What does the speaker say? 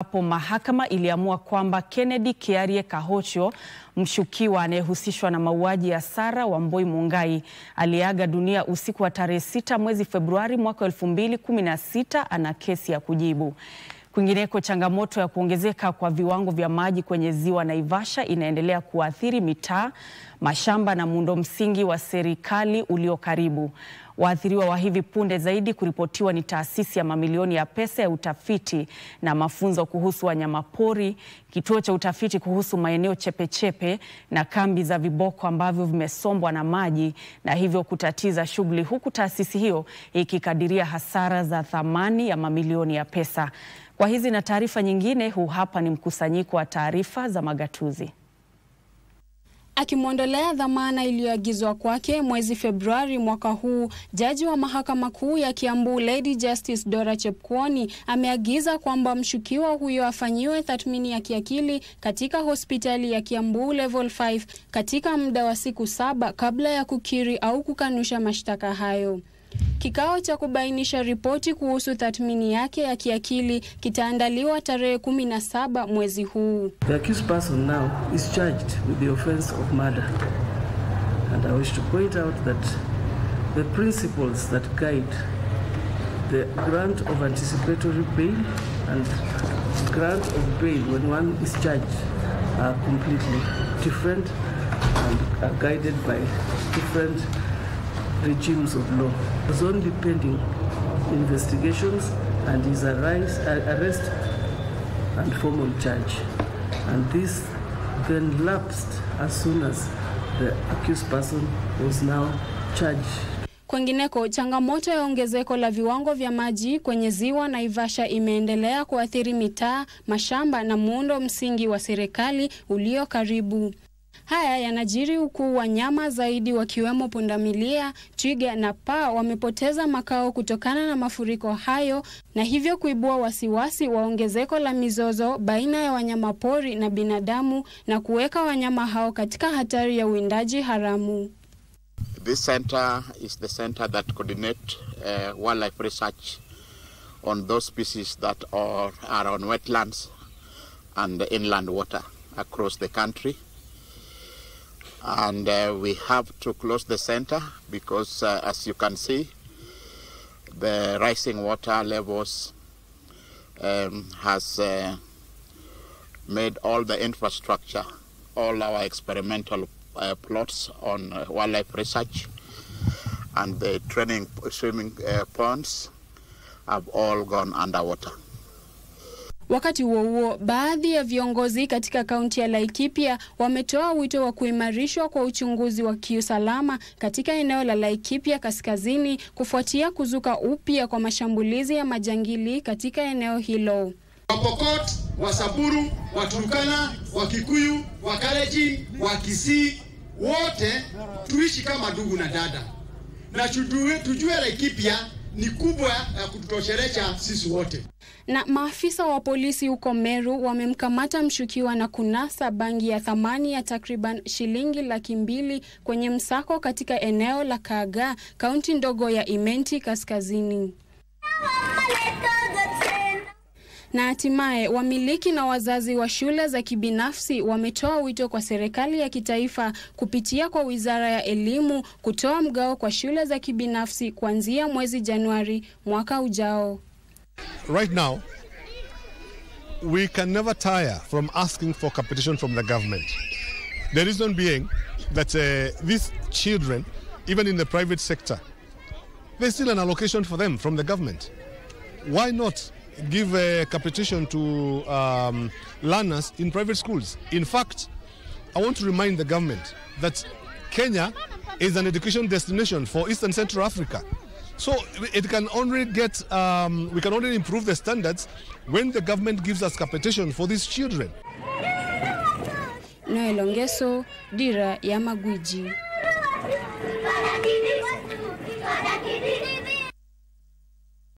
Hapo mahakama iliamua kwamba Kennedy Kiarie Kahocho, mshukiwa anayehusishwa na mauaji ya Sarah Wambui Mungai, aliaga dunia usiku wa tarehe 6 mwezi Februari mwaka 2016, ana kesi ya kujibu. Kwingineko, changamoto ya kuongezeka kwa viwango vya maji kwenye ziwa Naivasha inaendelea kuathiri mitaa, mashamba na muundo msingi wa serikali ulio karibu. Waathiriwa wa hivi punde zaidi kuripotiwa ni taasisi ya mamilioni ya pesa ya utafiti na mafunzo kuhusu wanyamapori, kituo cha utafiti kuhusu maeneo chepechepe na kambi za viboko ambavyo vimesombwa na maji na hivyo kutatiza shughuli, huku taasisi hiyo ikikadiria hasara za thamani ya mamilioni ya pesa. Kwa hizi na taarifa nyingine, huu hapa ni mkusanyiko wa taarifa za magatuzi. Akimwondolea dhamana iliyoagizwa kwake mwezi Februari mwaka huu, jaji wa mahakama kuu ya Kiambu Lady Justice Dora Chepkwony ameagiza kwamba mshukiwa huyo afanyiwe tathmini ya kiakili katika hospitali ya Kiambu Level 5 katika muda wa siku 7 kabla ya kukiri au kukanusha mashtaka hayo. Kikao cha kubainisha ripoti kuhusu tathmini yake ya kiakili kitaandaliwa tarehe 17 mwezi huu. The accused person now is charged with the offense of murder. And I wish to point out that the principles that guide the grant of anticipatory bail and grant of bail when one is charged are completely different and are guided by different regimes of law. It was only pending investigations and his arrest and formal charge. And this then lapsed as soon as the accused person was now charged. Kwingineko, changamoto ya ongezeko la viwango vya maji kwenye ziwa Naivasha imeendelea kuathiri mitaa, mashamba na muundo msingi wa serikali ulio karibu. Haya yanajiri huku wanyama zaidi wakiwemo pundamilia, twiga na paa wamepoteza makao kutokana na mafuriko hayo, na hivyo kuibua wasiwasi wa ongezeko la mizozo baina ya wanyamapori na binadamu na kuweka wanyama hao katika hatari ya uwindaji haramu. This center is the center that coordinates wildlife research on those species that are on wetlands and the inland water across the country. And we have to close the center because, as you can see, the rising water levels has made all the infrastructure, all our experimental plots on wildlife research and the training swimming ponds have all gone underwater. Wakati huo, baadhi ya viongozi katika kaunti ya Laikipia wametoa wito wa kuimarishwa kwa uchunguzi wa kiusalama katika eneo la Laikipia Kaskazini kufuatia kuzuka upya kwa mashambulizi ya majangili katika eneo hilo. Wapokot, Wasamburu, Waturkana, Wakikuyu, Wakalenjin, Wakisii, wote tuishi kama ndugu na dada. Na tujue Laikipia ni kubwa ya kutosheleza sisi wote. Na maafisa wa polisi huko Meru wamemkamata mshukiwa na kunasa bangi ya thamani ya takriban shilingi 200,000 kwenye msako katika eneo la Kaga, kaunti ndogo ya Imenti Kaskazini. Na hatimaye, wamiliki na wazazi wa shule za kibinafsi wametoa wito kwa serikali ya kitaifa kupitia kwa Wizara ya Elimu kutoa mgao kwa shule za kibinafsi kuanzia mwezi Januari mwaka ujao. Right now, we can never tire from asking for competition from the government. The reason being that these children, even in the private sector, there's still an allocation for them from the government. Why not give competition to learners in private schools? In fact, I want to remind the government that Kenya is an education destination for East and Central Africa. So it can only get, we can only improve the standards when the government gives us competition for these children. Noel Ongeso, Dira ya Magwiji.